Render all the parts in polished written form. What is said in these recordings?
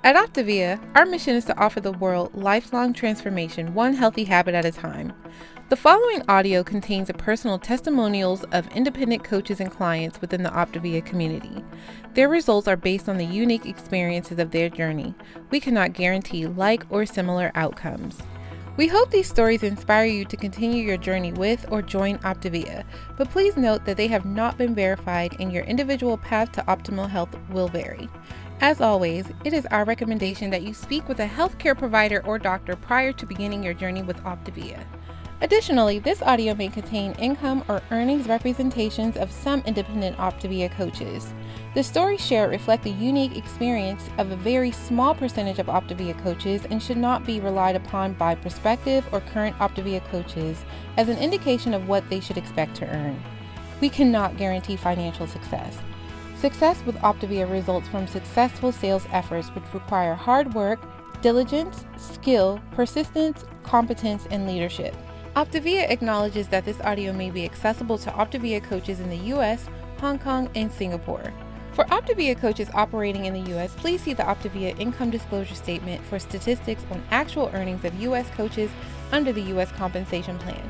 At Optivia, our mission is to offer the world lifelong transformation, one healthy habit at a time. The following audio contains the personal testimonials of independent coaches and clients within the Optivia community. Their results are based on the unique experiences of their journey. We cannot guarantee like or similar outcomes. We hope these stories inspire you to continue your journey with or join Optivia, but please note that they have not been verified and your individual path to optimal health will vary. As always, it is our recommendation that you speak with a healthcare provider or doctor prior to beginning your journey with Optivia. Additionally, this audio may contain income or earnings representations of some independent Optivia coaches. The stories shared reflect the unique experience of a very small percentage of Optivia coaches and should not be relied upon by prospective or current Optivia coaches as an indication of what they should expect to earn. We cannot guarantee financial success. Success with Optivia results from successful sales efforts which require hard work, diligence, skill, persistence, competence, and leadership. Optivia acknowledges that this audio may be accessible to Optivia coaches in the US, Hong Kong, and Singapore. For Optivia coaches operating in the US, please see the Optivia Income Disclosure Statement for statistics on actual earnings of US coaches under the US Compensation Plan.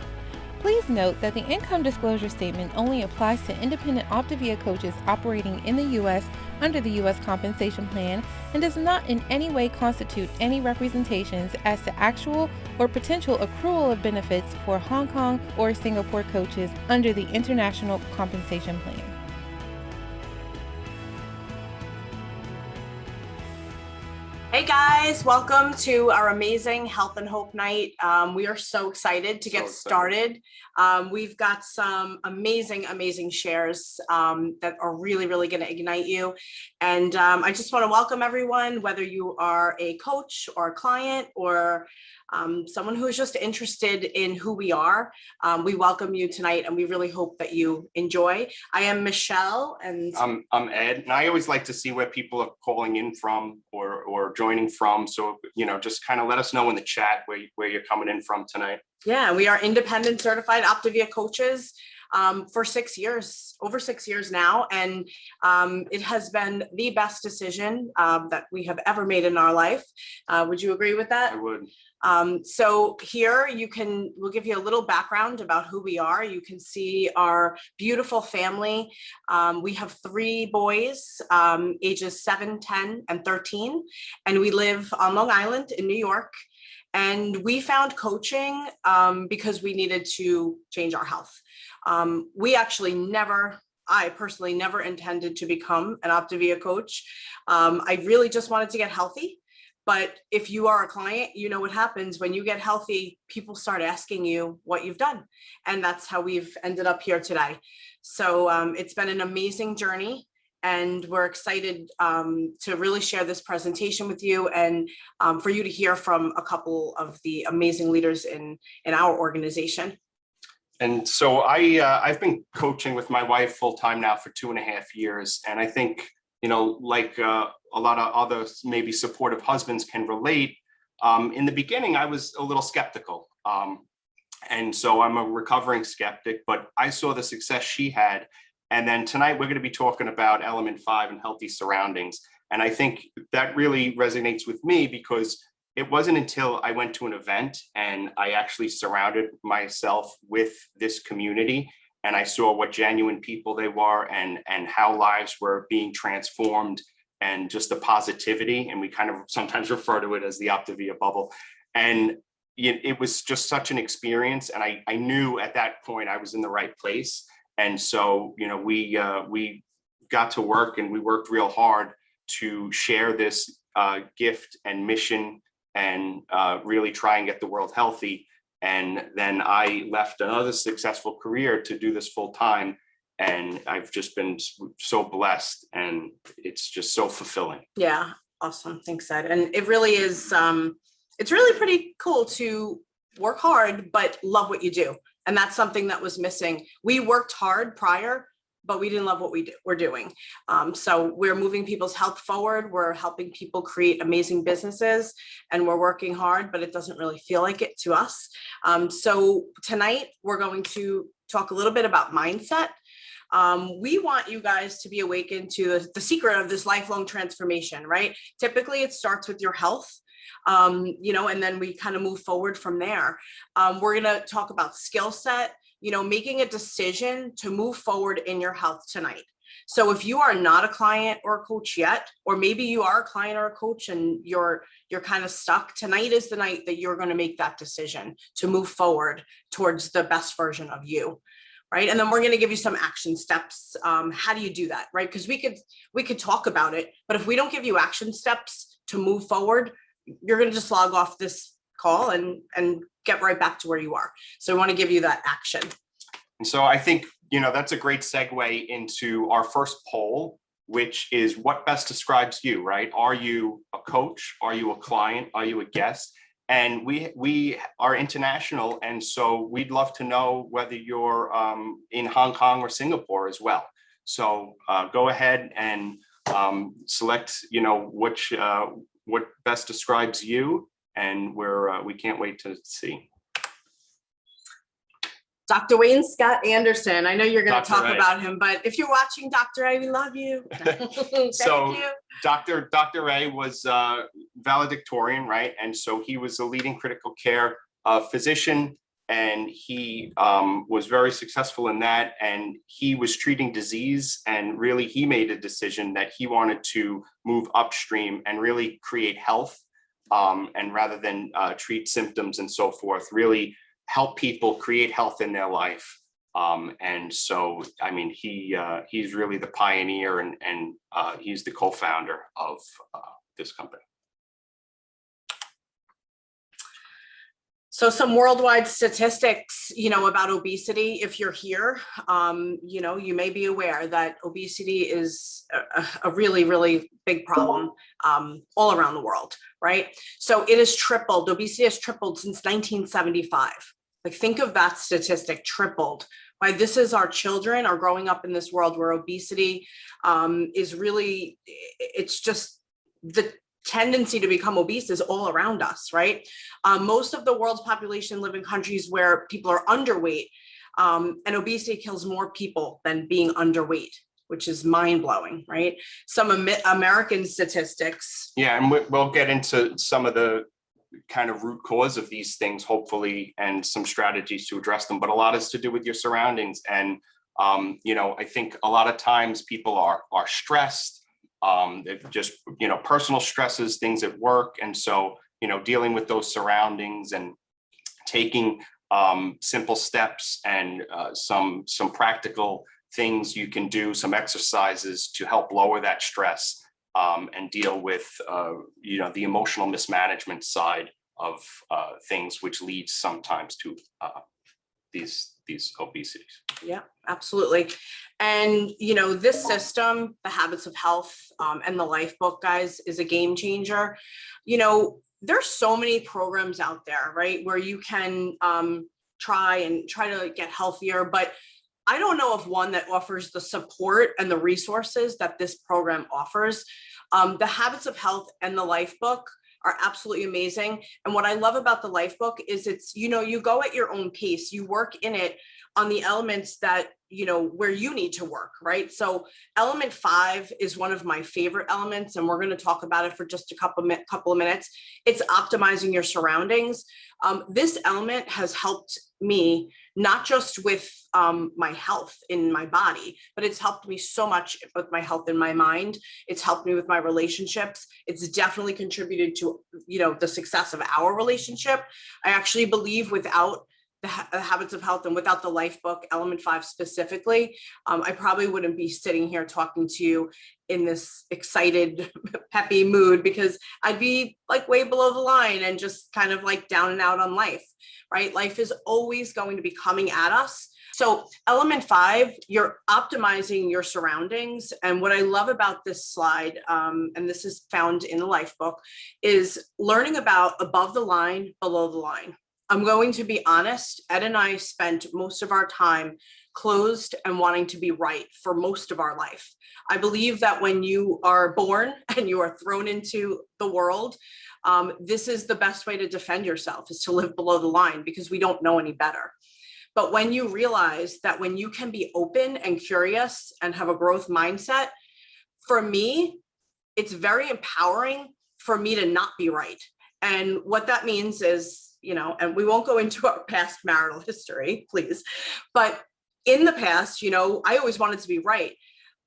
Please note that the Income Disclosure Statement only applies to independent Optivia coaches operating in the U.S. under the U.S. Compensation Plan and does not in any way constitute any representations as to actual or potential accrual of benefits for Hong Kong or Singapore coaches under the International Compensation Plan. Hey guys, welcome to our amazing Health and Hope Night. We are so excited to get started. We've got some amazing shares that are really going to ignite you. And I just want to welcome everyone, whether you are a coach or a client or someone who is just interested in who we are. We welcome you tonight and we really hope that you enjoy. I am Michelle and I'm Ed, and I always like to see where people are calling in from or joining from. So, just kind of let us know in the chat where you're coming in from tonight. Yeah, we are independent certified Optivia coaches for 6 years, over 6 years now. And it has been the best decision that we have ever made in our life. Would you agree with that? I would. So here we'll give you a little background about who we are. You can see our beautiful family. We have 3 boys, ages 7, 10, and 13, and we live on Long Island in New York. And we found coaching because we needed to change our health. I personally never intended to become an Optivia coach. I really just wanted to get healthy. But if you are a client, you know what happens when you get healthy, people start asking you what you've done. And that's how we've ended up here today. So it's been an amazing journey. And we're excited to really share this presentation with you and for you to hear from a couple of the amazing leaders in our organization. And so I've been coaching with my wife full time now for 2.5 years. And I think, like a lot of other maybe supportive husbands can relate. In the beginning, I was a little skeptical. And so I'm a recovering skeptic, but I saw the success she had. And then tonight we're going to be talking about element 5 and healthy surroundings. And I think that really resonates with me because it wasn't until I went to an event and I actually surrounded myself with this community and I saw what genuine people they were and how lives were being transformed and just the positivity. And we kind of sometimes refer to it as the Optivia bubble. And it was just such an experience. And I knew at that point I was in the right place. And so, we got to work and we worked real hard to share this gift and mission and really try and get the world healthy. And then I left another successful career to do this full time. And I've just been so blessed and it's just so fulfilling. Yeah, awesome. Thanks, Ed. And it really is, it's really pretty cool to work hard, but love what you do. And that's something that was missing. We worked hard prior, but we didn't love what we're doing. So we're moving people's health forward. We're helping people create amazing businesses and we're working hard, but it doesn't really feel like it to us. So tonight we're going to talk a little bit about mindset. We want you guys to be awakened to the secret of this lifelong transformation, right? Typically, it starts with your health, and then we kind of move forward from there. We're going to talk about skill set, making a decision to move forward in your health tonight. So if you are not a client or a coach yet, or maybe you are a client or a coach and you're kind of stuck, tonight is the night that you're going to make that decision to move forward towards the best version of you. Right. And then we're going to give you some action steps. How do you do that? Right. Because we could talk about it, but if we don't give you action steps to move forward, you're going to just log off this call and get right back to where you are. So we want to give you that action. And so I think, that's a great segue into our first poll, which is what best describes you, right? Are you a coach? Are you a client? Are you a guest? And we are international. And so we'd love to know whether you're in Hong Kong or Singapore as well. So go ahead and select, what best describes you. And we can't wait to see. Dr. Wayne Scott Anderson. I know you're going to talk A. about him, but if you're watching, Dr. A, we love you. Thank you. Dr. A was valedictorian, right? And so he was a leading critical care physician, and he was very successful in that. And he was treating disease, and really he made a decision that he wanted to move upstream and really create health, and rather than treat symptoms and so forth, really help people create health in their life. And so, he's really the pioneer, and he's the co-founder of this company. So some worldwide statistics, about obesity. If you're here, you may be aware that obesity is a really, really big problem all around the world, right? So it has tripled. Obesity has tripled since 1975. Like, think of that statistic, tripled. Right? This is our children are growing up in this world where obesity is really, it's just the tendency to become obese is all around us, right? Most of the world's population live in countries where people are underweight, and obesity kills more people than being underweight, which is mind-blowing, right? Some American statistics. Yeah, and we'll get into some of the kind of root cause of these things, hopefully, and some strategies to address them. But a lot is to do with your surroundings. And, I think a lot of times people are stressed. They're just, personal stresses, things at work. And so, dealing with those surroundings and taking simple steps and some practical things you can do, some exercises to help lower that stress. And deal with, the emotional mismanagement side of things, which leads sometimes to these obesities. Yeah, absolutely. And, this system, the Habits of Health and the Life Book, guys, is a game changer. There's so many programs out there, right, where you can try to get healthier, but I don't know of one that offers the support and the resources that this program offers. The Habits of Health and the Life Book are absolutely amazing. And what I love about the Life Book is it's, you go at your own pace, you work in it on the elements that, where you need to work, right? So element 5 is one of my favorite elements, and we're going to talk about it for just a couple of minutes. It's optimizing your surroundings. This element has helped me not just with my health in my body, but it's helped me so much with my health in my mind. It's helped me with my relationships. It's definitely contributed to, the success of our relationship. I actually believe without the Habits of Health and without the Life Book, element 5 specifically, I probably wouldn't be sitting here talking to you in this excited, peppy mood, because I'd be like way below the line and just kind of like down and out on life, right? Life is always going to be coming at us. So element 5, you're optimizing your surroundings. And what I love about this slide, and this is found in the Life Book, is learning about above the line, below the line. I'm going to be honest, Ed and I spent most of our time closed and wanting to be right for most of our life. I believe that when you are born and you are thrown into the world, this is the best way to defend yourself, is to live below the line, because we don't know any better. But when you realize that when you can be open and curious and have a growth mindset, for me, it's very empowering for me to not be right. And what that means is, and we won't go into our past marital history, please, but in the past, I always wanted to be right.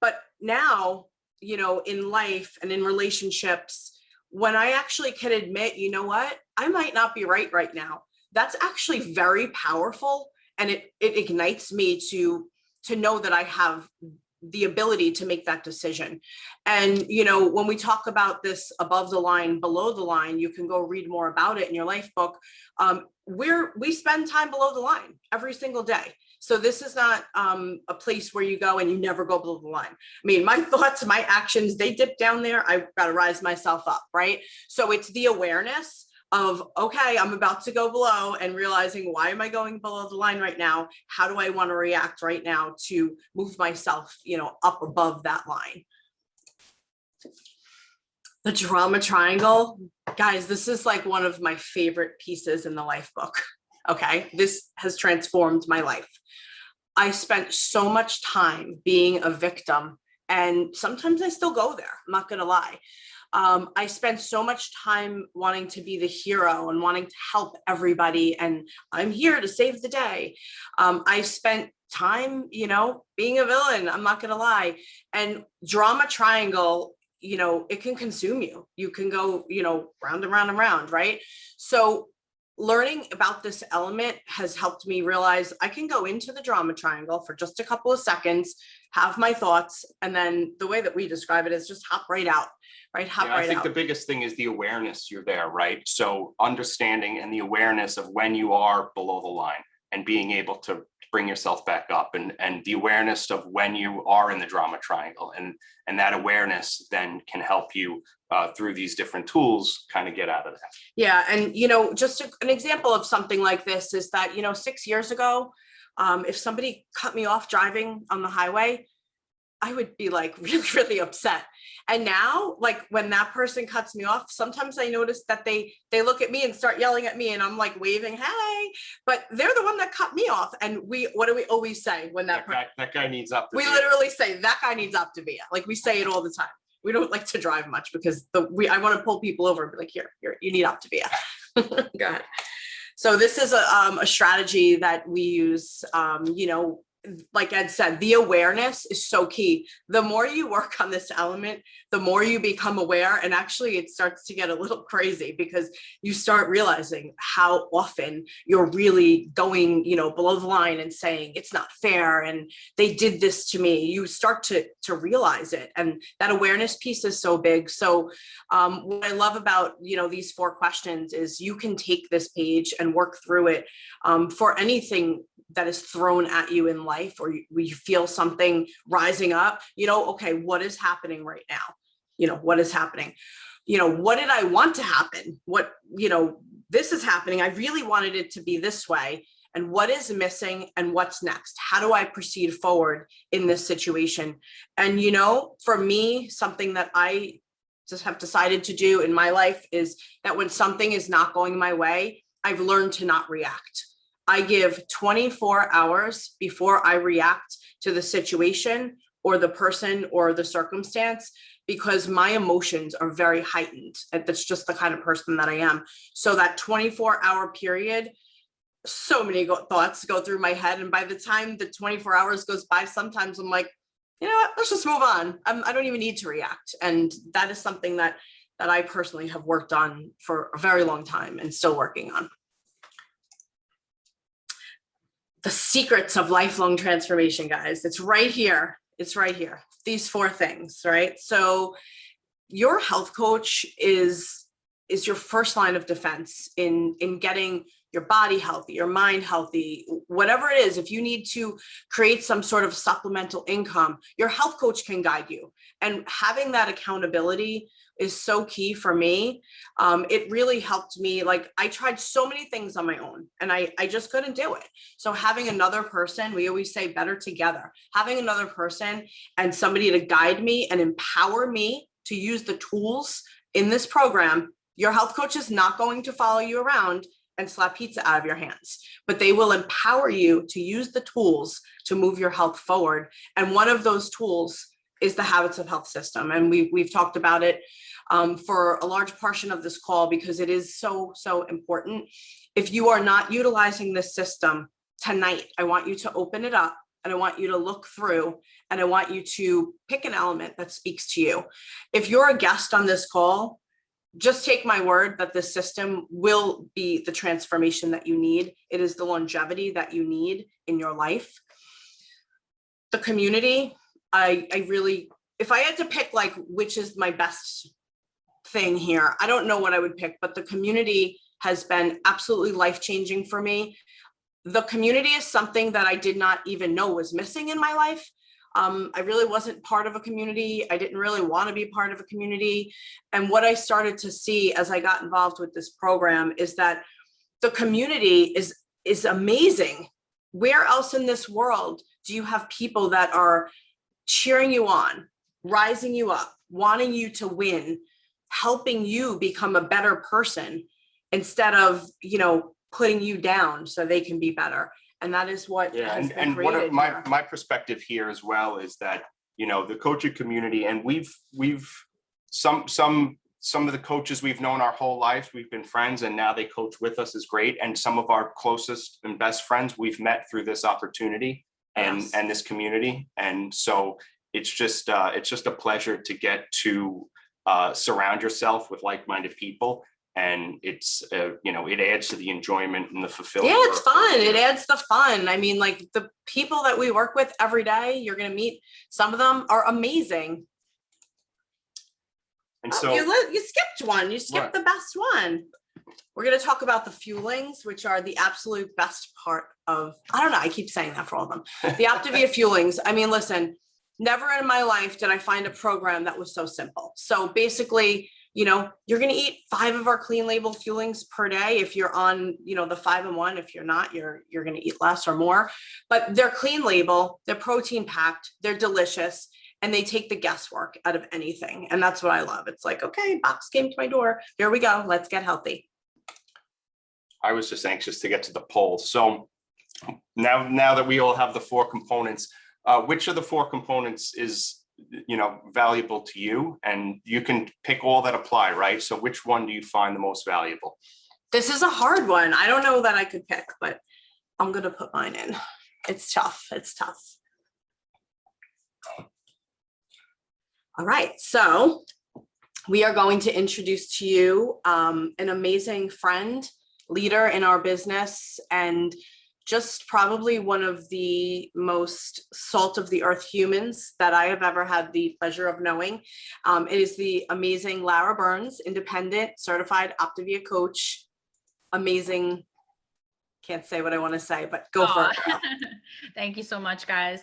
But now, in life and in relationships, when I actually can admit, you know what, I might not be right now, that's actually very powerful. And it ignites me to know that I have the ability to make that decision. And, when we talk about this above the line, below the line, you can go read more about it in your life book. We spend time below the line every single day. So this is not a place where you go and you never go below the line. I mean, my thoughts, my actions, they dip down there. I've got to rise myself up, right? So it's the awareness of, okay, I'm about to go below, and realizing, why am I going below the line right now? How do I want to react right now to move myself, up above that line? The drama triangle, guys, this is like one of my favorite pieces in the life book. Okay, this has transformed my life. I spent so much time being a victim, and sometimes I still go there, I'm not gonna lie. I spent so much time wanting to be the hero and wanting to help everybody, and I'm here to save the day. I spent time, being a villain, I'm not gonna lie. And drama triangle, it can consume you. You can go, round and round and round, right? So learning about this element has helped me realize I can go into the drama triangle for just a couple of seconds, have my thoughts, and then the way that we describe it is just hop right out, right? I think the biggest thing is the awareness you're there, right? So understanding and the awareness of when you are below the line and being able to bring yourself back up, and the awareness of when you are in the drama triangle, and that awareness then can help you through these different tools kind of get out of that. Yeah. And, just an example of something like this is that, 6 years ago, if somebody cut me off driving on the highway, I would be like really, really upset. And now, like when that person cuts me off, sometimes I notice that they look at me and start yelling at me, and I'm like waving, hey, but they're the one that cut me off. And what do we always say when that guy needs Optivia? We literally say that guy needs Optivia. Like we say it all the time. We don't like to drive much because I want to pull people over and be like, here, you need Optivia. Go ahead. So this is a strategy that we use, like Ed said, the awareness is so key. The more you work on this element, the more you become aware. And actually it starts to get a little crazy because you start realizing how often you're really going, below the line and saying it's not fair and they did this to me. You start to realize it. And that awareness piece is so big. So what I love about, these 4 questions is you can take this page and work through it for anything that is thrown at you in life, or you feel something rising up, okay, what is happening right now? What is happening? What did I want to happen? This is happening. I really wanted it to be this way. And what is missing and what's next? How do I proceed forward in this situation? And, for me, something that I just have decided to do in my life is that when something is not going my way, I've learned to not react. I give 24 hours before I react to the situation or the person or the circumstance, because my emotions are very heightened. That's just the kind of person that I am. So that 24-hour period, so many thoughts go through my head. And by the time the 24 hours goes by, sometimes I'm like, you know what, let's just move on. I don't even need to react. And that is something that I personally have worked on for a very long time and still working on. The secrets of lifelong transformation, guys. It's right here. It's right here. These 4 things, right? So your health coach is your first line of defense in getting your body healthy, your mind healthy, whatever it is. If you need to create some sort of supplemental income, your health coach can guide you. And having that accountability is so key for me. It really helped me. Like I tried so many things on my own and I just couldn't do it. So having another person, we always say better together, having another person and somebody to guide me and empower me to use the tools in this program. Your health coach is not going to follow you around and slap pizza out of your hands, but they will empower you to use the tools to move your health forward. And one of those tools is the Habits of Health system. And we've talked about it for a large portion of this call because it is so, so important. If you are not utilizing this system tonight, I want you to open it up and I want you to look through and I want you to pick an element that speaks to you. If you're a guest on this call, just take my word that this system will be the transformation that you need. It is the longevity that you need in your life. The community, I really, if I had to pick like which is my best thing here, I don't know what I would pick, but the community has been absolutely life-changing for me. The community is something that I did not even know was missing in my life. I really wasn't part of a community. I didn't really want to be part of a community. And what I started to see as I got involved with this program is that the community is amazing. Where else in this world do you have people that are cheering you on, rising you up, wanting you to win, helping you become a better person instead of, putting you down so they can be better? And that is what has been and created what here. my perspective here as well is that the coaching community, and we've some of the coaches we've known our whole lives, we've been friends, and now they coach with us is great. And some of our closest and best friends we've met through this opportunity and Yes. and this community. And so it's just a pleasure to get to surround yourself with like-minded people. And it's, it adds to the enjoyment and the fulfillment. Yeah, it's fun. It adds the fun. I mean, like the people that we work with every day, you're going to meet, some of them are amazing. And so you skipped one. You skipped the best one. We're going to talk about the fuelings, which are the absolute best part of, I don't know, I keep saying that for all of them. The Optivia fuelings. I mean, listen, never in my life did I find a program that was so simple. So basically, you're going to eat 5 of our clean label fuelings per day. If you're on, the 5-in-1, if you're not, you're going to eat less or more, but they're clean label, they're protein packed, they're delicious, and they take the guesswork out of anything. And that's what I love. It's like, okay, box came to my door. Here we go. Let's get healthy. I was just anxious to get to the poll. So now that we all have the 4 components, which of the 4 components is valuable to you? And you can pick all that apply, right? So which one do you find the most valuable? This is a hard one. I don't know that I could pick, but I'm going to put mine in. It's tough. It's tough. All right. So we are going to introduce to you an amazing friend, leader in our business, and just probably one of the most salt of the earth humans that I have ever had the pleasure of knowing. It is the amazing Lara Burns, independent certified Optivia coach. Amazing. Can't say what I want to say, but go for it. Thank you so much, guys.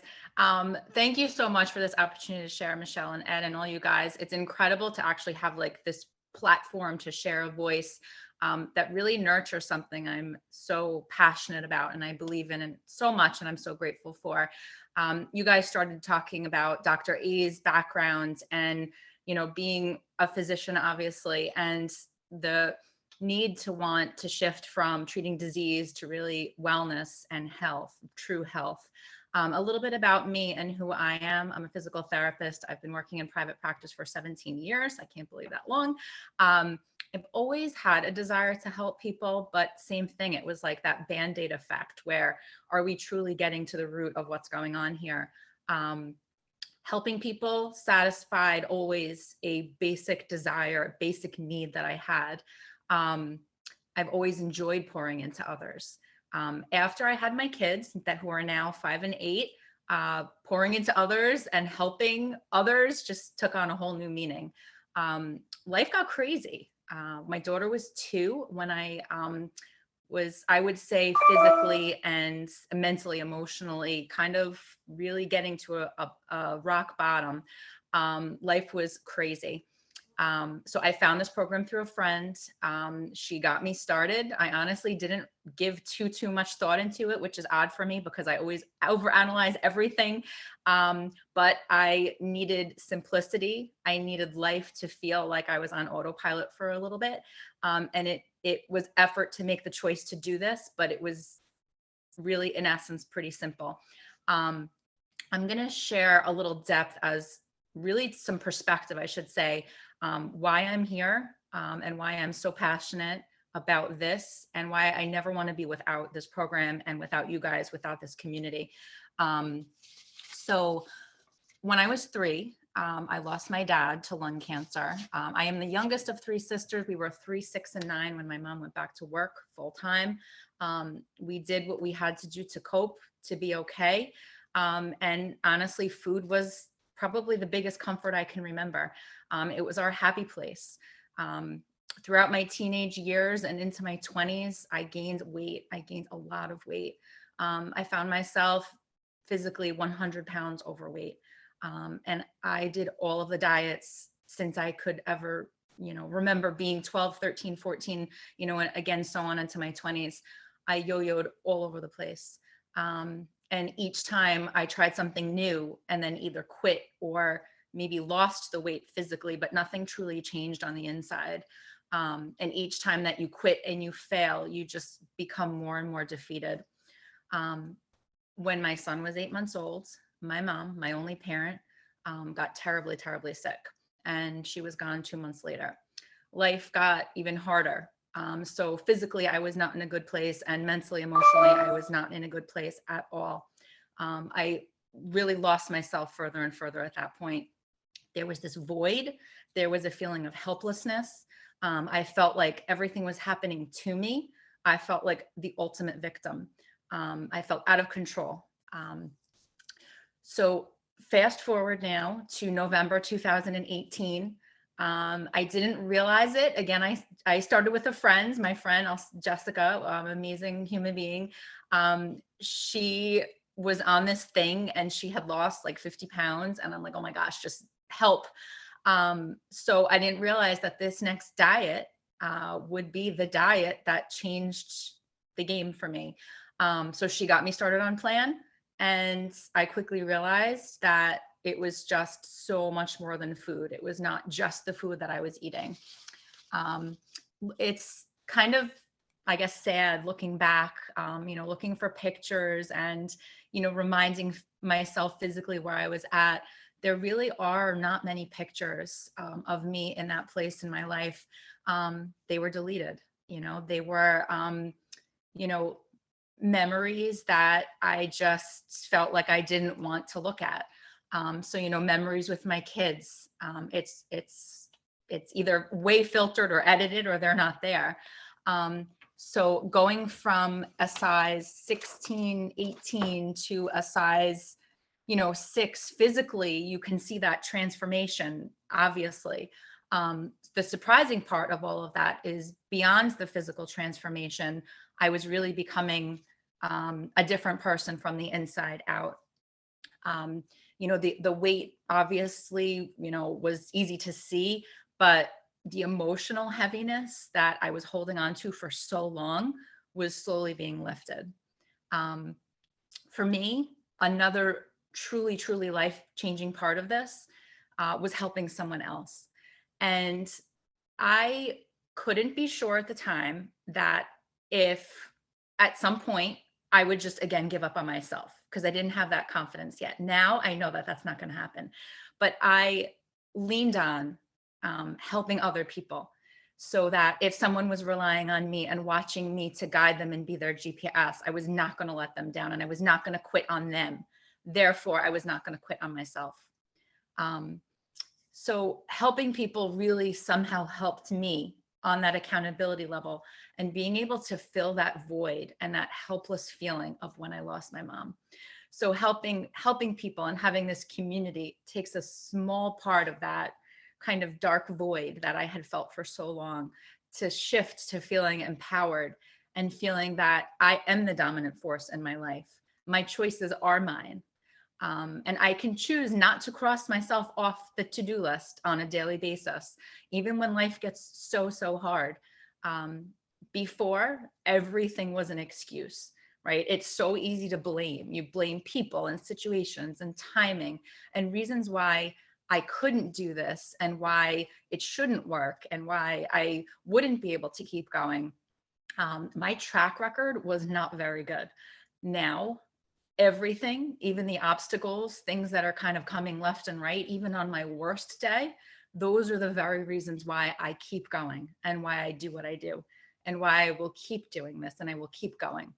Thank you so much for this opportunity to share, Michelle and Ed and all you guys. It's incredible to actually have like this platform to share a voice that really nurtures something I'm so passionate about and I believe in it so much, and I'm so grateful for. You guys started talking about Dr. A's background and, being a physician, obviously, and the need to want to shift from treating disease to really wellness and health, true health. A little bit about me and who I am. I'm a physical therapist. I've been working in private practice for 17 years. I can't believe that long. I've always had a desire to help people, but same thing. It was like that Band-Aid effect where are we truly getting to the root of what's going on here? Helping people satisfied always a basic desire, basic need that I had. I've always enjoyed pouring into others. After I had my kids who are now 5 and 8, pouring into others and helping others just took on a whole new meaning. Life got crazy. My daughter was 2 when I would say physically and mentally, emotionally, kind of really getting to a rock bottom. Life was crazy. So I found this program through a friend. She got me started. I honestly didn't give too much thought into it, which is odd for me because I always overanalyze everything. But I needed simplicity. I needed life to feel like I was on autopilot for a little bit. And it it was effort to make the choice to do this, but it was really, in essence, pretty simple. I'm going to share a little depth as really some perspective, I should say, why I'm here, and why I'm so passionate about this, and why I never want to be without this program and without you guys, without this community. So when I was 3, I lost my dad to lung cancer. I am the youngest of 3 sisters. We were 3, 6, and 9 when my mom went back to work full time. We did what we had to do to cope, to be okay. And honestly, food was probably the biggest comfort I can remember. It was our happy place. Throughout my teenage years and into my 20s, I gained weight. I gained a lot of weight. I found myself physically 100 pounds overweight. And I did all of the diets since I could ever, remember being 12, 13, 14, and again, so on into my 20s. I yo-yoed all over the place. And each time I tried something new and then either quit or maybe lost the weight physically, but nothing truly changed on the inside. And each time that you quit and you fail, you just become more and more defeated. When my son was 8 months old, my mom, my only parent, got terribly, terribly sick, and she was gone 2 months later. Life got even harder. So physically, I was not in a good place, and mentally, emotionally, I was not in a good place at all. I really lost myself further and further at that point. There was this void. There was a feeling of helplessness. I felt like everything was happening to me. I felt like the ultimate victim. I felt out of control. So fast forward now to November 2018. I didn't realize it. Again, I started with a friend, my friend, Jessica, amazing human being. She was on this thing and she had lost like 50 pounds. And I'm like, oh my gosh, just help. So I didn't realize that this next diet would be the diet that changed the game for me. So she got me started on plan, and I quickly realized that it was just so much more than food. It was not just the food that I was eating. It's kind of, I guess, sad looking back, looking for pictures and, reminding myself physically where I was at. There really are not many pictures of me in that place in my life. They were deleted. They were, memories that I just felt like I didn't want to look at. So, memories with my kids, it's either way filtered or edited, or they're not there. So going from a size 16, 18 to a size, 6 physically, you can see that transformation, obviously. The surprising part of all of that is beyond the physical transformation, I was really becoming a different person from the inside out. The weight obviously, was easy to see, but the emotional heaviness that I was holding on to for so long was slowly being lifted. For me, another truly, truly life-changing part of this was helping someone else. And I couldn't be sure at the time that if at some point I would just, again, give up on myself, because I didn't have that confidence yet. Now I know that that's not going to happen. But I leaned on helping other people, so that if someone was relying on me and watching me to guide them and be their GPS, I was not going to let them down, and I was not going to quit on them. Therefore, I was not going to quit on myself. So helping people really somehow helped me on that accountability level, and being able to fill that void and that helpless feeling of when I lost my mom. So helping people and having this community takes a small part of that kind of dark void that I had felt for so long to shift to feeling empowered and feeling that I am the dominant force in my life. My choices are mine. And I can choose not to cross myself off the to-do list on a daily basis, even when life gets so hard. Before, everything was an excuse, right? It's so easy to blame. You blame people and situations and timing and reasons why I couldn't do this and why it shouldn't work and why I wouldn't be able to keep going. My track record was not very good. Now, everything, even the obstacles, things that are kind of coming left and right, even on my worst day, those are the very reasons why I keep going and why I do what I do and why I will keep doing this and I will keep going.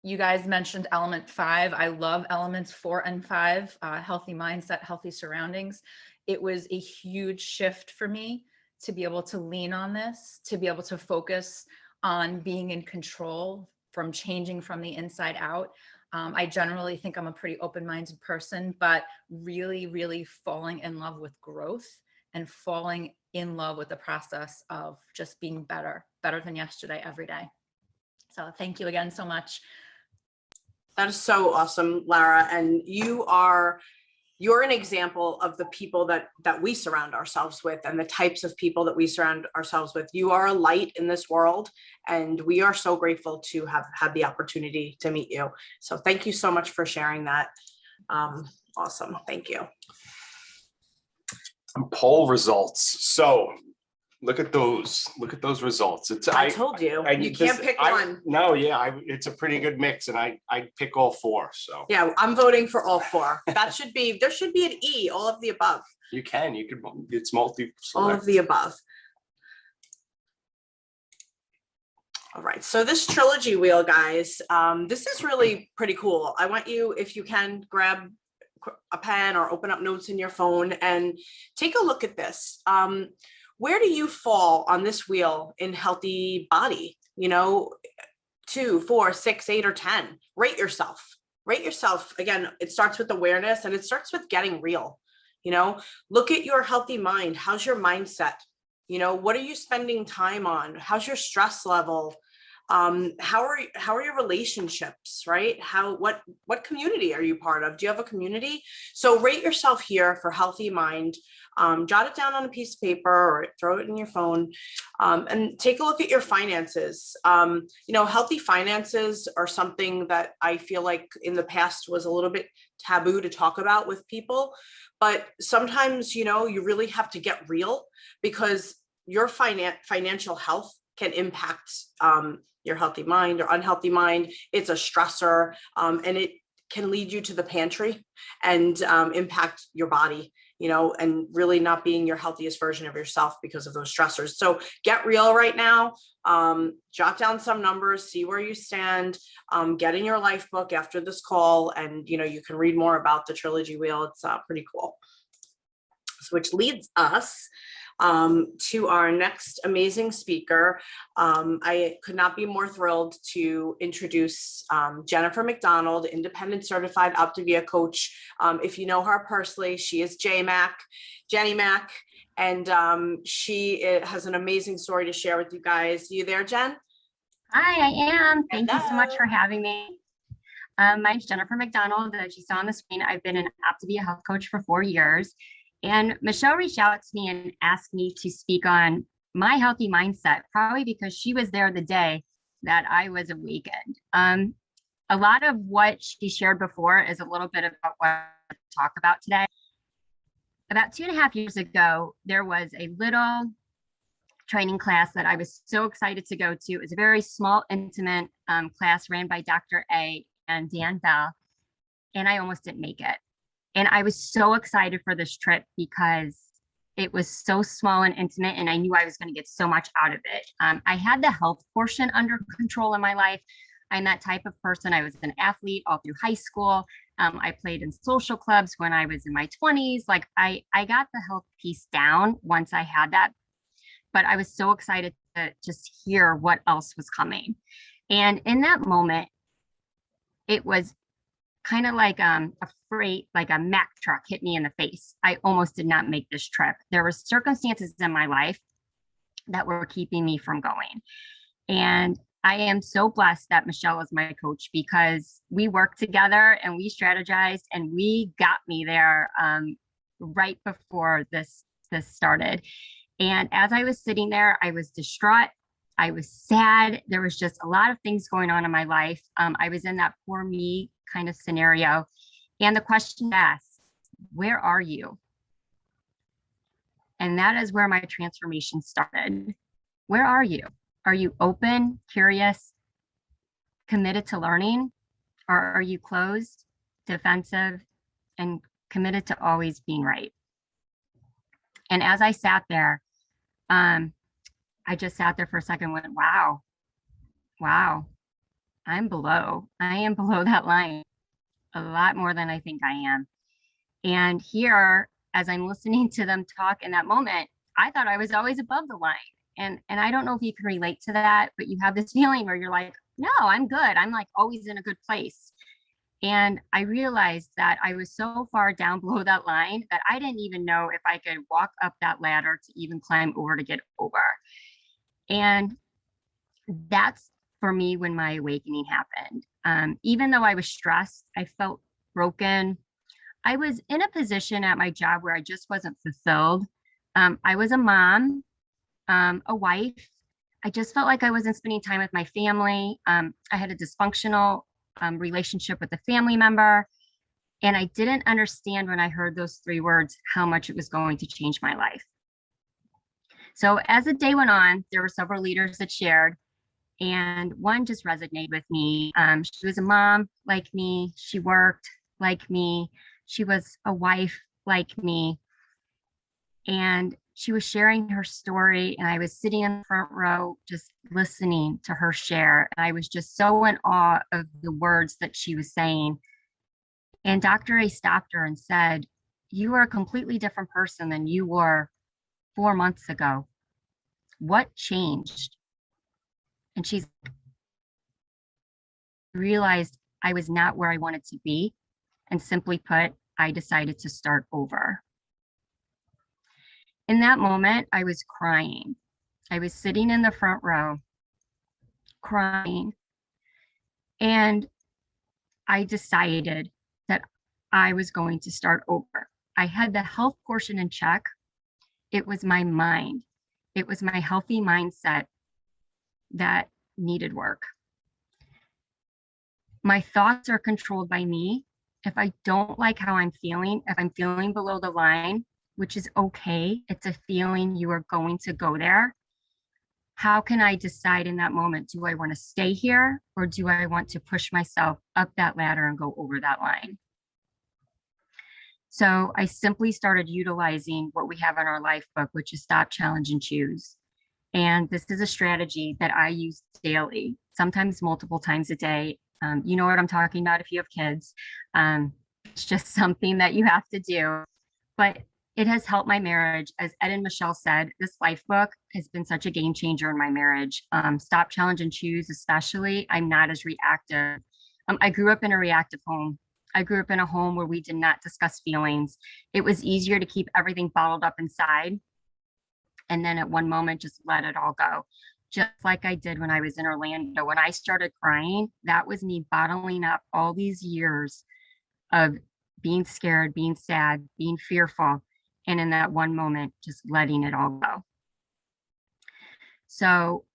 You guys mentioned element 5. I love elements 4 and 5, healthy mindset, healthy surroundings. It was a huge shift for me to be able to lean on this, to be able to focus on being in control, from changing from the inside out. I generally think I'm a pretty open-minded person, but really, really falling in love with growth and falling in love with the process of just being better than yesterday every day. So thank you again so much. That is so awesome, Lara. And you're an example of the people that we surround ourselves with and the types of people that we surround ourselves with. You are a light in this world, and we are so grateful to have had the opportunity to meet you. So thank you so much for sharing that. Awesome. Thank you. Poll results. So look at those results. I told you, you can't pick one. No, yeah, it's a pretty good mix, and I pick all 4. So yeah, I'm voting for all 4. There should be an E, all of the above. You could, it's multi. All of the above. All right, so this trilogy wheel, guys, this is really pretty cool. I want you, if you can, grab a pen or open up notes in your phone and take a look at this. Where do you fall on this wheel in healthy body? 2, 4, 6, 8, or 10. Rate yourself. Again, it starts with awareness, and it starts with getting real. Look at your healthy mind. How's your mindset? What are you spending time on? How's your stress level? How are your relationships, right? What community are you part of? Do you have a community? So rate yourself here for healthy mind. Jot it down on a piece of paper or throw it in your phone, and take a look at your finances. Healthy finances are something that I feel like in the past was a little bit taboo to talk about with people, but sometimes, you really have to get real, because your financial health can impact your healthy mind or unhealthy mind. It's a stressor, and it can lead you to the pantry and impact your body, and really not being your healthiest version of yourself because of those stressors. So get real right now. Jot down some numbers, see where you stand, get in your life book after this call, and you can read more about the trilogy wheel. It's pretty cool. So, which leads us to our next amazing speaker. I could not be more thrilled to introduce Jennifer McDonald, independent certified Optivia coach. If you know her personally, she is Jenny Mac, and she has an amazing story to share with you guys. You there, Jen? Hi, I am. Thank you so much for having me. My name's Jennifer McDonald. As you saw on the screen, I've been an Optivia health coach for 4 years. And Michelle reached out to me and asked me to speak on my healthy mindset, probably because she was there the day that I was awakened. A lot of what she shared before is a little bit about what I talk about today. About 2.5 years ago, there was a little training class that I was so excited to go to. It was a very small, intimate class ran by Dr. A and Dan Bell, and I almost didn't make it. And I was so excited for this trip because it was so small and intimate, and I knew I was going to get so much out of it. I had the health portion under control in my life. I'm that type of person. I was an athlete all through high school. I played in social clubs when I was in my 20s. Like I got the health piece down once I had that, but I was so excited to just hear what else was coming. And in that moment, it was kind of like a freight, like a Mack truck hit me in the face. I almost did not make this trip. There were circumstances in my life that were keeping me from going. And I am so blessed that Michelle is my coach, because we worked together and we strategized and we got me there right before this started. And as I was sitting there, I was distraught. I was sad. There was just a lot of things going on in my life. I was in that poor me kind of scenario. And the question asked, where are you? And that is where my transformation started. Where are you? Are you open, curious, committed to learning? Or are you closed, defensive, and committed to always being right? And as I sat there, I just sat there for a second and went, wow, I am below that line a lot more than I think I am. And here, as I'm listening to them talk in that moment, I thought I was always above the line. And I don't know if you can relate to that, but you have this feeling where you're like, no, I'm good. I'm like always in a good place. And I realized that I was so far down below that line that I didn't even know if I could walk up that ladder to even climb over to get over. And that's for me when my awakening happened. Even though I was stressed, I felt broken. I was in a position at my job where I just wasn't fulfilled. I was a mom, a wife. I just felt like I wasn't spending time with my family. I had a dysfunctional relationship with a family member. And I didn't understand when I heard those 3 words, how much it was going to change my life. So as the day went on, there were several leaders that shared, and one just resonated with me. She was a mom like me. She worked like me. She was a wife like me. And she was sharing her story, and I was sitting in the front row just listening to her share. And I was just so in awe of the words that she was saying. And Dr. A stopped her and said, "You are a completely different person than you were 4 months ago. What changed?" And she's realized I was not where I wanted to be. And simply put, I decided to start over. In that moment, I was crying. I was sitting in the front row, crying. And I decided that I was going to start over. I had the health portion in check. It was my mind. It was my healthy mindset that needed work. My thoughts are controlled by me. If I don't like how I'm feeling, if I'm feeling below the line, which is okay, it's a feeling, you are going to go there. How can I decide in that moment, do I want to stay here or do I want to push myself up that ladder and go over that line? So I simply started utilizing what we have in our life book, which is stop, challenge, and choose. And this is a strategy that I use daily, sometimes multiple times a day. You know what I'm talking about if you have kids. It's just something that you have to do. But it has helped my marriage. As Ed and Michelle said, this life book has been such a game changer in my marriage. Stop, challenge, and choose, especially. I'm not as reactive. I grew up in a reactive home. I grew up in a home where we did not discuss feelings. It was easier to keep everything bottled up inside. And then at one moment, just let it all go. Just like I did when I was in Orlando. When I started crying, that was me bottling up all these years of being scared, being sad, being fearful. And in that one moment, just letting it all go. So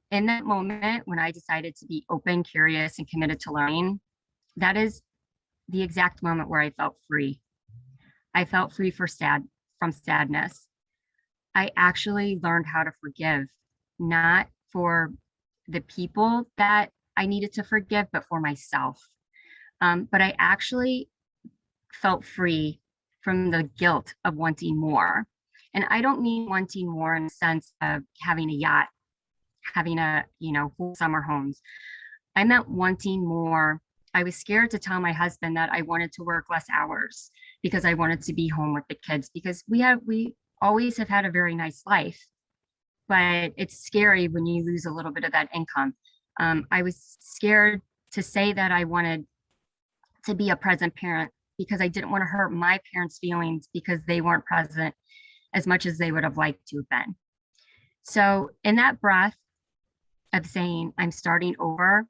in that moment, when I decided to be open, curious, and committed to learning, that is the exact moment where I felt free. I felt free from sadness. I actually learned how to forgive, not for the people that I needed to forgive, but for myself. But I actually felt free from the guilt of wanting more. And I don't mean wanting more in the sense of having a yacht, having a, full summer homes. I meant wanting more. I was scared to tell my husband that I wanted to work less hours because I wanted to be home with the kids, because we always have had a very nice life, but it's scary when you lose a little bit of that income. I was scared to say that I wanted to be a present parent because I didn't want to hurt my parents' feelings because they weren't present as much as they would have liked to have been. So in that breath of saying I'm starting over,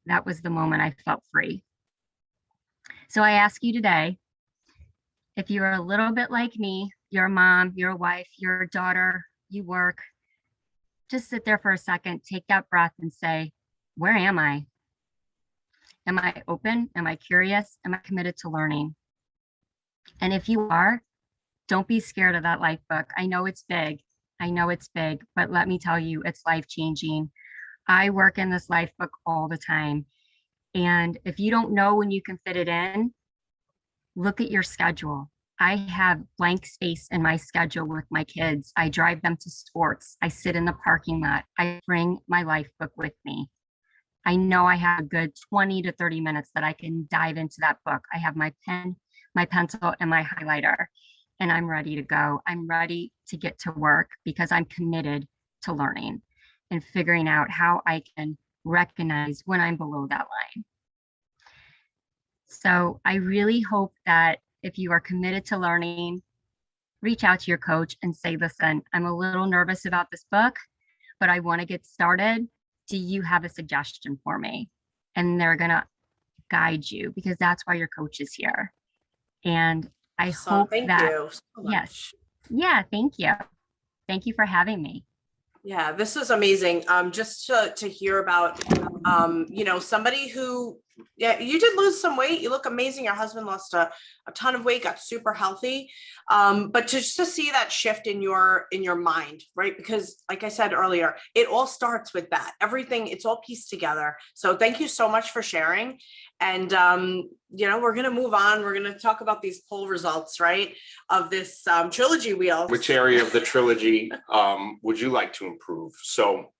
that was the moment I felt free. So I ask you today, if you're a little bit like me, you're a mom, you're a wife, you're a daughter, you work, just sit there for a second, take that breath and say, where am I? Am I open? Am I curious? Am I committed to learning? And if you are, don't be scared of that life book. I know it's big. I know it's big, but let me tell you, it's life-changing. I work in this life book all the time. And if you don't know when you can fit it in, look at your schedule. I have blank space in my schedule with my kids. I drive them to sports. I sit in the parking lot. I bring my life book with me. I know I have a good 20 to 30 minutes that I can dive into that book. I have my pen, my pencil, and my highlighter, and I'm ready to go. I'm ready to get to work because I'm committed to learning and figuring out how I can recognize when I'm below that line. So I really hope that if you are committed to learning, reach out to your coach and say, listen, I'm a little nervous about this book, but I want to get started. Do you have a suggestion for me? And they're going to guide you because that's why your coach is here. And I hope thank that, you so much. yes. Yeah, thank you. Thank you for having me. Yeah, this is amazing. Just to hear about, you know, somebody who, yeah, you did lose some weight. You look amazing. Your husband lost a ton of weight, got super healthy. But just to see that shift in your mind, right? Because like I said earlier, it all starts with that. Everything, it's all pieced together. So thank you so much for sharing. And, you know, we're going to move on. We're going to talk about these poll results, right? Of this trilogy wheel. Which area of the trilogy would you like to improve? So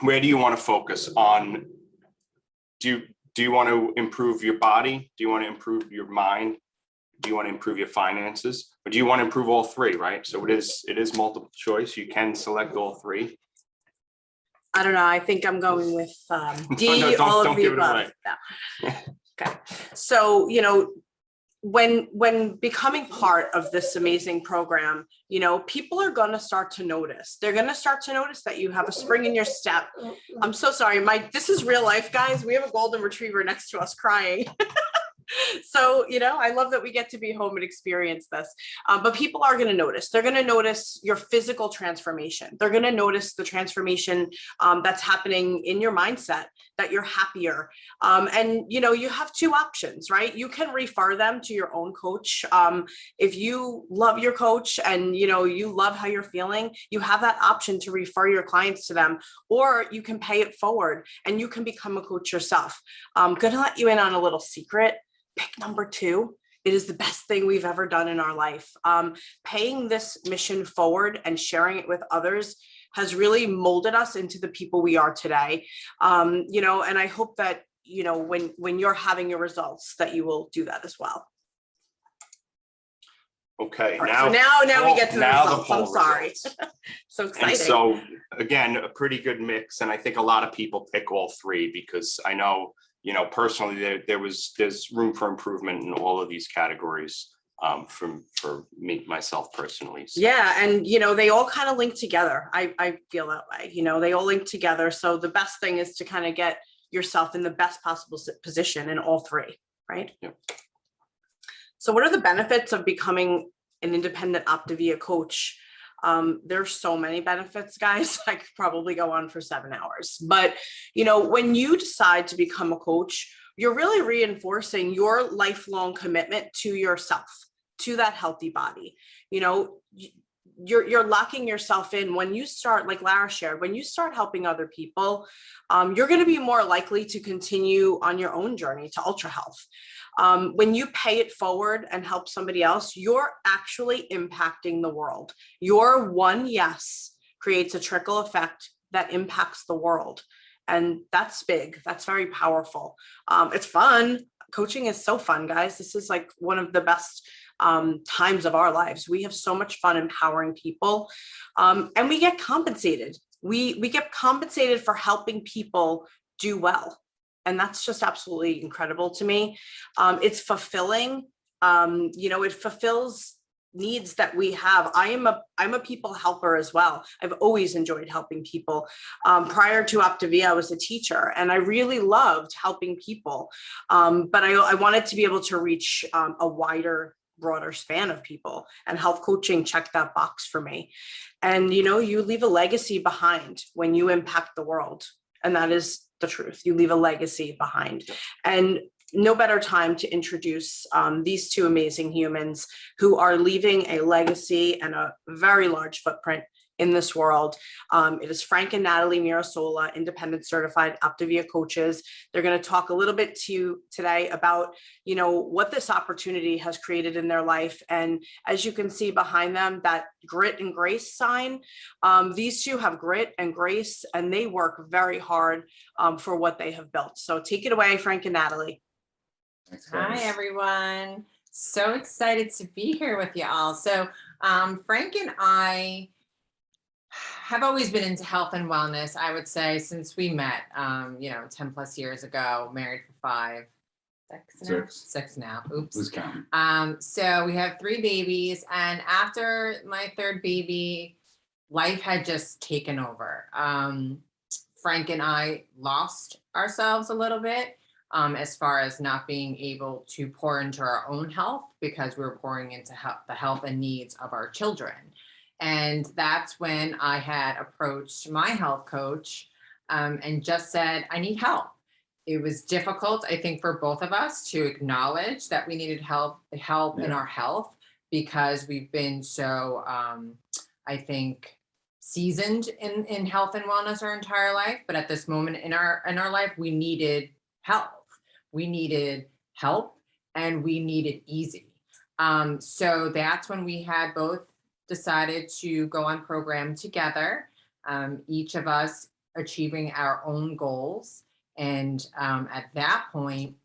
where do you want to focus on? Do you want to improve your body? Do you want to improve your mind? Do you want to improve your finances? Or do you want to improve all three, right? So it is multiple choice. You can select all three. I don't know. I think I'm going with D, No, all don't of the give it above. away. No. Okay. So, you know, when becoming part of this amazing program, you know, people are going to start to notice. They're going to start to notice that you have a spring in your step. I'm so sorry. This is real life, guys. We have a golden retriever next to us crying. So, you know, I love that we get to be home and experience this, but people are going to notice. They're going to notice your physical transformation. They're going to notice the transformation that's happening in your mindset, that you're happier. And, you know, you have two options, right? You can refer them to your own coach. If you love your coach and, you know, you love how you're feeling, you have that option to refer your clients to them, or you can pay it forward and you can become a coach yourself. I'm going to let you in on a little secret. Pick number 2. It is the best thing we've ever done in our life. Paying this mission forward and sharing it with others has really molded us into the people we are today. You know, and I hope that, you know, when you're having your results, that you will do that as well. Okay. Right, now we get to the results. I'm sorry. So exciting. And so again, a pretty good mix. And I think a lot of people pick all three because I know, you know, personally, there's room for improvement in all of these categories for me, myself personally. So. Yeah. And, you know, they all kind of link together. I feel that way, you know, they all link together. So the best thing is to kind of get yourself in the best possible position in all three, right? Yeah. So what are the benefits of becoming an independent Optivia coach? There's so many benefits, guys. I could probably go on for 7 hours, but you know, when you decide to become a coach, you're really reinforcing your lifelong commitment to yourself, to that healthy body. You know, you're locking yourself in. When you start, like Lara shared, when you start helping other people, you're going to be more likely to continue on your own journey to ultra health. When you pay it forward and help somebody else, you're actually impacting the world. Your one yes creates a trickle effect that impacts the world. And that's big. That's very powerful. It's fun. Coaching is so fun, guys. This is like one of the best times of our lives. We have so much fun empowering people, and we get compensated. We get compensated for helping people do well. And that's just absolutely incredible to me. It's fulfilling. You know, it fulfills needs that we have. I'm a people helper as well. I've always enjoyed helping people. Prior to Optivia, I was a teacher and I really loved helping people. But I wanted to be able to reach a wider, broader span of people, and health coaching checked that box for me. And, you know, you leave a legacy behind when you impact the world. And that is the truth. You leave a legacy behind. And no better time to introduce these two amazing humans who are leaving a legacy and a very large footprint in this world. It is Frank and Natalie Mirasola, independent certified Optivia coaches. They're going to talk a little bit to you today about, what this opportunity has created in their life. And as you can see behind them, that grit and grace sign, these two have grit and grace, and they work very hard for what they have built. So take it away, Frank and Natalie. Thanks, hi, everyone. So excited to be here with you all. So Frank and I have always been into health and wellness, I would say, since we met, 10 plus years ago, married for six now. Oops. Who's counting? So we have 3 babies, and after my 3rd baby, life had just taken over. Frank and I lost ourselves a little bit as far as not being able to pour into our own health because we were pouring into the health and needs of our children. And that's when I had approached my health coach and just said, I need help. It was difficult, I think, for both of us to acknowledge that we needed help in our health because we've been so, I think, seasoned in health and wellness our entire life. But at this moment in our life, we needed health. We needed help and we needed easy. So that's when we had both decided to go on program together, each of us achieving our own goals. And at that point,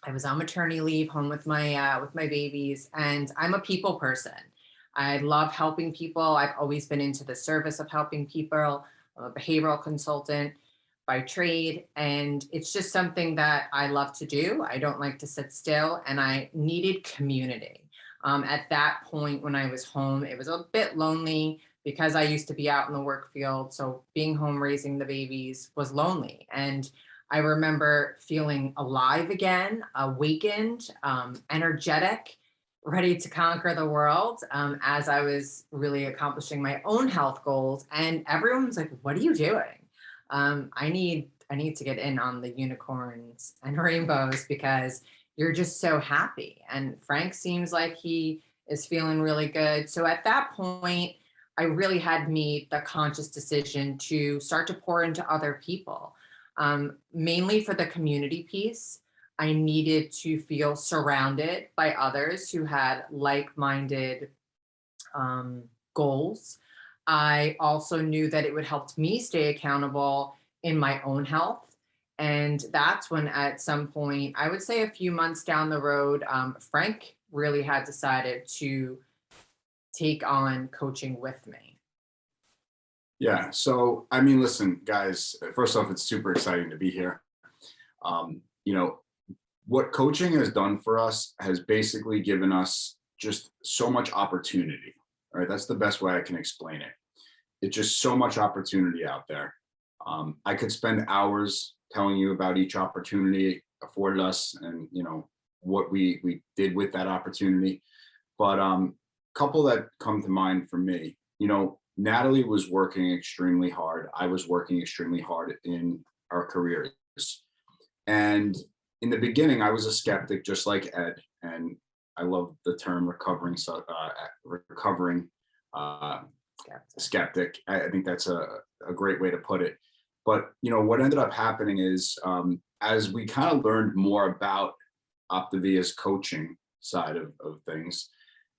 I was on maternity leave, home with my babies, and I'm a people person. I love helping people. I've always been into the service of helping people. I'm a behavioral consultant by trade, and it's just something that I love to do. I don't like to sit still, and I needed community. At that point, when I was home, it was a bit lonely because I used to be out in the work field. So being home raising the babies was lonely. And I remember feeling alive again, awakened, energetic, ready to conquer the world as I was really accomplishing my own health goals. And everyone was like, what are you doing? I need to get in on the unicorns and rainbows because you're just so happy. And Frank seems like he is feeling really good. So at that point, I really had made the conscious decision to start to pour into other people, mainly for the community piece. I needed to feel surrounded by others who had like-minded goals. I also knew that it would help me stay accountable in my own health. And that's when at some point, I would say a few months down the road, Frank really had decided to take on coaching with me. Yeah. So, I mean, listen, guys, first off, it's super exciting to be here. What coaching has done for us has basically given us just so much opportunity. All right. That's the best way I can explain it. It's just so much opportunity out there. I could spend hours telling you about each opportunity afforded us and, what we did with that opportunity. But couple that come to mind for me, Natalie was working extremely hard. I was working extremely hard in our careers. And in the beginning, I was a skeptic, just like Ed. And I love the term recovering skeptic. I think that's a great way to put it. But, what ended up happening is as we kind of learned more about Optivia's coaching side of things,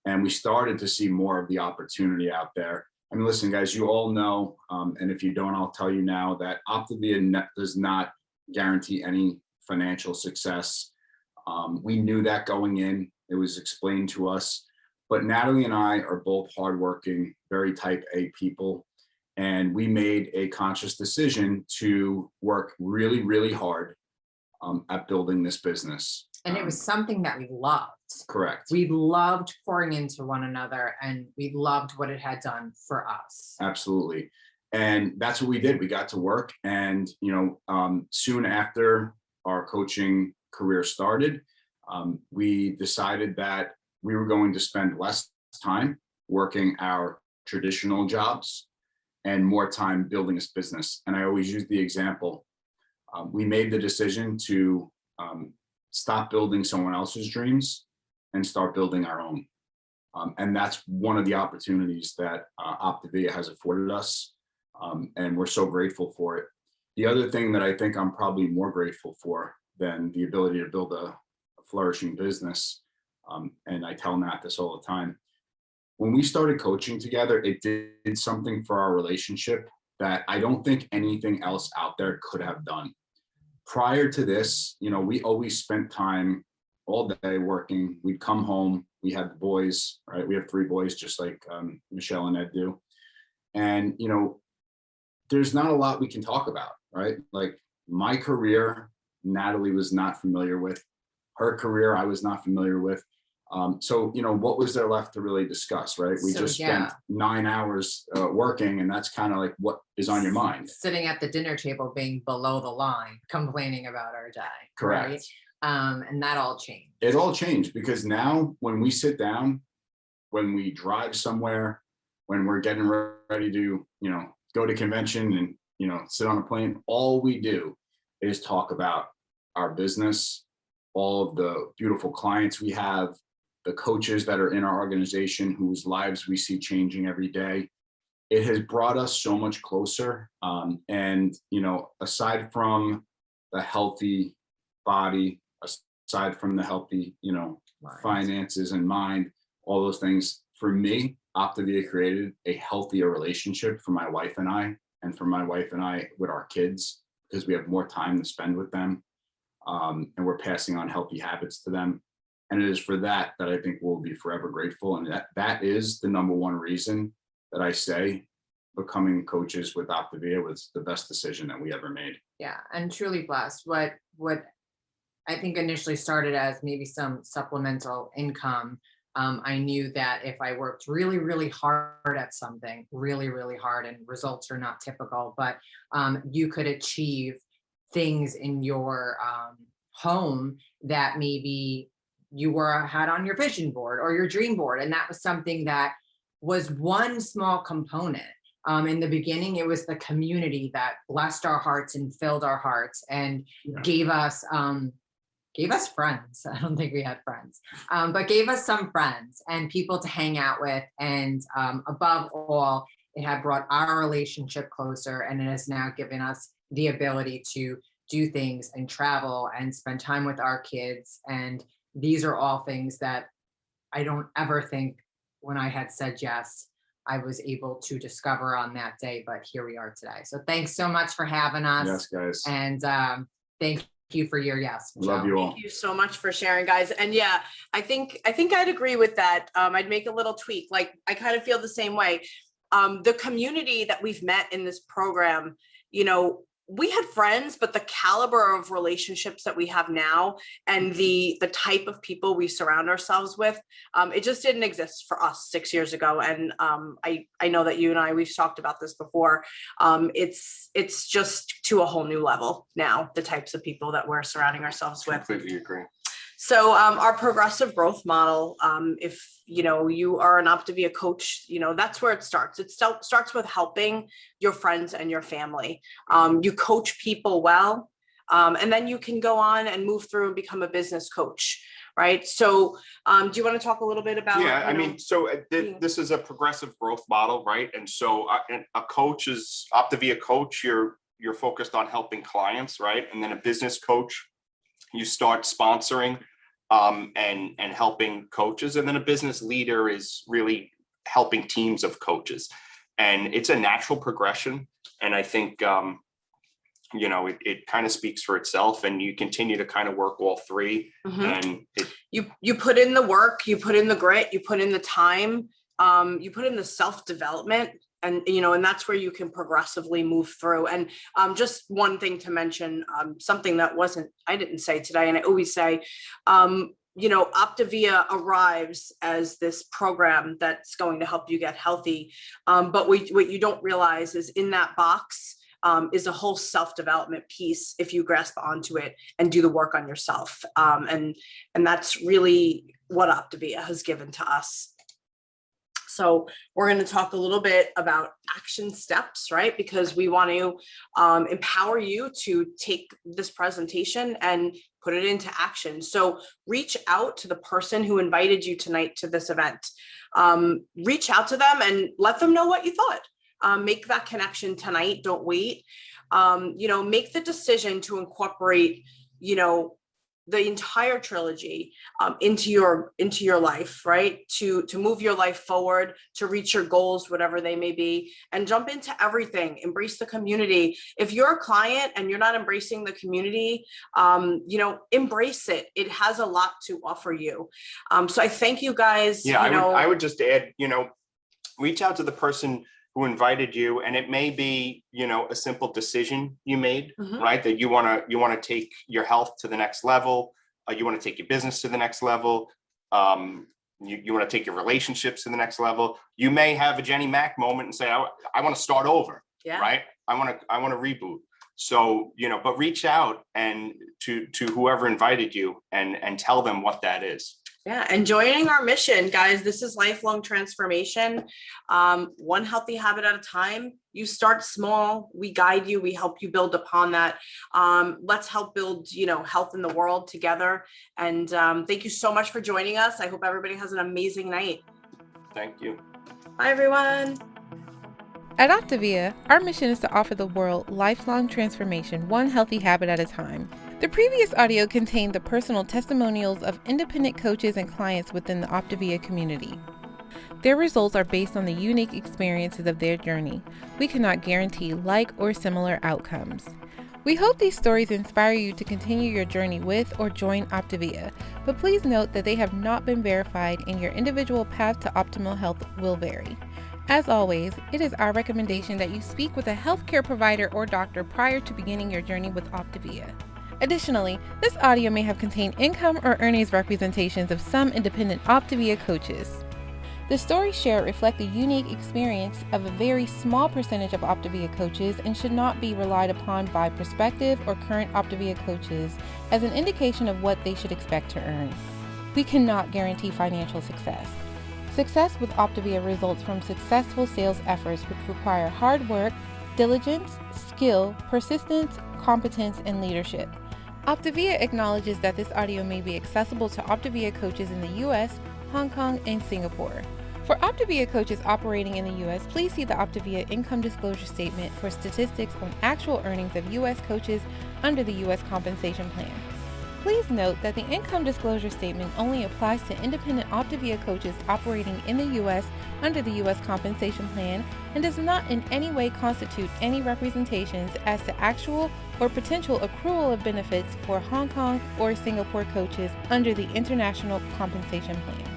and we started to see more of the opportunity out there. I mean, listen, guys, you all know, and if you don't, I'll tell you now that Optivia does not guarantee any financial success. We knew that going in. It was explained to us. But Natalie and I are both hardworking, very type A people. And we made a conscious decision to work really, really hard at building this business. And it was something that we loved. Correct. We loved pouring into one another and we loved what it had done for us. Absolutely. And that's what we did. We got to work. And, soon after our coaching career started, we decided that we were going to spend less time working our traditional jobs and more time building this business. And I always use the example. We made the decision to stop building someone else's dreams and start building our own. And that's one of the opportunities that Optivia has afforded us. And we're so grateful for it. The other thing that I think I'm probably more grateful for than the ability to build a flourishing business, and I tell Nat this all the time, when we started coaching together, it did something for our relationship that I don't think anything else out there could have done. Prior to this, you know, we always spent time all day working. We'd come home, we had the boys, right? We have 3 boys, just like Michelle and Ed do. And, you know, there's not a lot we can talk about, right? Like my career, Natalie was not familiar with. Her career, I was not familiar with. So, you know, what was there left to really discuss, right? We just spent 9 hours working, and that's kind of like what is on your mind. Sitting at the dinner table being below the line, complaining about our day. Correct. Right? And that all changed. It all changed because now when we sit down, when we drive somewhere, when we're getting ready to, you know, go to convention and, you know, sit on a plane, all we do is talk about our business, all of the beautiful clients we have, the coaches that are in our organization whose lives we see changing every day. It has brought us so much closer. And, you know, aside from the healthy body, aside from the healthy, you know, finances and mind, all those things, for me, Optivia created a healthier relationship for my wife and I, and for my wife and I with our kids, because we have more time to spend with them. And we're passing on healthy habits to them. And it is for that I think we'll be forever grateful. And that is the number one reason that I say becoming coaches with Optivia was the best decision that we ever made. Yeah, and truly blessed. What I think initially started as maybe some supplemental income. I knew that if I worked really, really hard at something, really, really hard, and results are not typical, but you could achieve things in your home that maybe you had on your vision board or your dream board. And that was something that was one small component. In the beginning, it was the community that blessed our hearts and filled our hearts and gave us friends. I don't think we had friends, but gave us some friends and people to hang out with. And above all, it had brought our relationship closer, and it has now given us the ability to do things and travel and spend time with our kids. And these are all things that I don't ever think when I had said yes, I was able to discover on that day, but here we are today. So thanks so much for having us. Yes, guys. And thank you for your yes. Michelle. Love you all. Thank you so much for sharing, guys. And yeah, I think I'd agree with that. I'd make a little tweak. Like I kind of feel the same way. The community that we've met in this program, you know, we had friends, but the caliber of relationships that we have now and the type of people we surround ourselves with, it just didn't exist for us 6 years ago. And I know that you and we've talked about this before. It's just to a whole new level now, the types of people that we're surrounding ourselves with. Completely agree. So our progressive growth model, if you know you are an Optivia coach, you know that's where it starts. It starts with helping your friends and your family. You coach people well, and then you can go on and move through and become a business coach, right? So do you want to talk a little bit about? Yeah, I mean, so this is a progressive growth model, right? And so a coach is Optivia coach. You're focused on helping clients, right? And then a business coach, you start sponsoring and helping coaches. And then a business leader is really helping teams of coaches. And it's a natural progression. And I think, you know, it kind of speaks for itself, and you continue to kind of work all three. And you put in the work, you put in the grit, you put in the time, you put in the self-development. And, you know, and that's where you can progressively move through. And just one thing to mention, something that I didn't say today, and I always say, you know, Optivia arrives as this program that's going to help you get healthy. But what you don't realize is in that box is a whole self-development piece if you grasp onto it and do the work on yourself. And that's really what Optivia has given to us. So we're going to talk a little bit about action steps, right? Because we want to empower you to take this presentation and put it into action. So reach out to the person who invited you tonight to this event. Reach out to them and let them know what you thought. Make that connection tonight. Don't wait. Make the decision to incorporate, the entire trilogy into your life, right? To move your life forward, to reach your goals, whatever they may be, and jump into everything. Embrace the community. If you're a client and you're not embracing the community, embrace it. It has a lot to offer you. So I thank you guys. Yeah, I would just add, reach out to the person who invited you, and it may be, a simple decision you made, right? That you want to take your health to the next level. You want to take your business to the next level. You want to take your relationships to the next level. You may have a Jenny Mac moment and say, I want to start over, right? I want to reboot. So, but reach out and to whoever invited you and tell them what that is. Yeah, and joining our mission, guys. This is lifelong transformation, one healthy habit at a time. You start small, we guide you, we help you build upon that. Let's help build, health in the world together. And thank you so much for joining us. I hope everybody has an amazing night. Thank you. Bye, everyone. At Optivia, our mission is to offer the world lifelong transformation, one healthy habit at a time. The previous audio contained the personal testimonials of independent coaches and clients within the Optivia community. Their results are based on the unique experiences of their journey. We cannot guarantee like or similar outcomes. We hope these stories inspire you to continue your journey with or join Optivia, but please note that they have not been verified and your individual path to optimal health will vary. As always, it is our recommendation that you speak with a healthcare provider or doctor prior to beginning your journey with Optivia. Additionally, this audio may have contained income or earnings representations of some independent Optivia coaches. The stories shared reflect the unique experience of a very small percentage of Optivia coaches and should not be relied upon by prospective or current Optivia coaches as an indication of what they should expect to earn. We cannot guarantee financial success. Success with Optivia results from successful sales efforts which require hard work, diligence, skill, persistence, competence, and leadership. Optivia acknowledges that this audio may be accessible to Optivia coaches in the US, Hong Kong, and Singapore. For Optivia coaches operating in the US, please see the Optivia Income Disclosure Statement for statistics on actual earnings of US coaches under the US Compensation Plan. Please note that the Income Disclosure Statement only applies to independent Optivia coaches operating in the U.S. under the U.S. Compensation Plan and does not in any way constitute any representations as to actual or potential accrual of benefits for Hong Kong or Singapore coaches under the International Compensation Plan.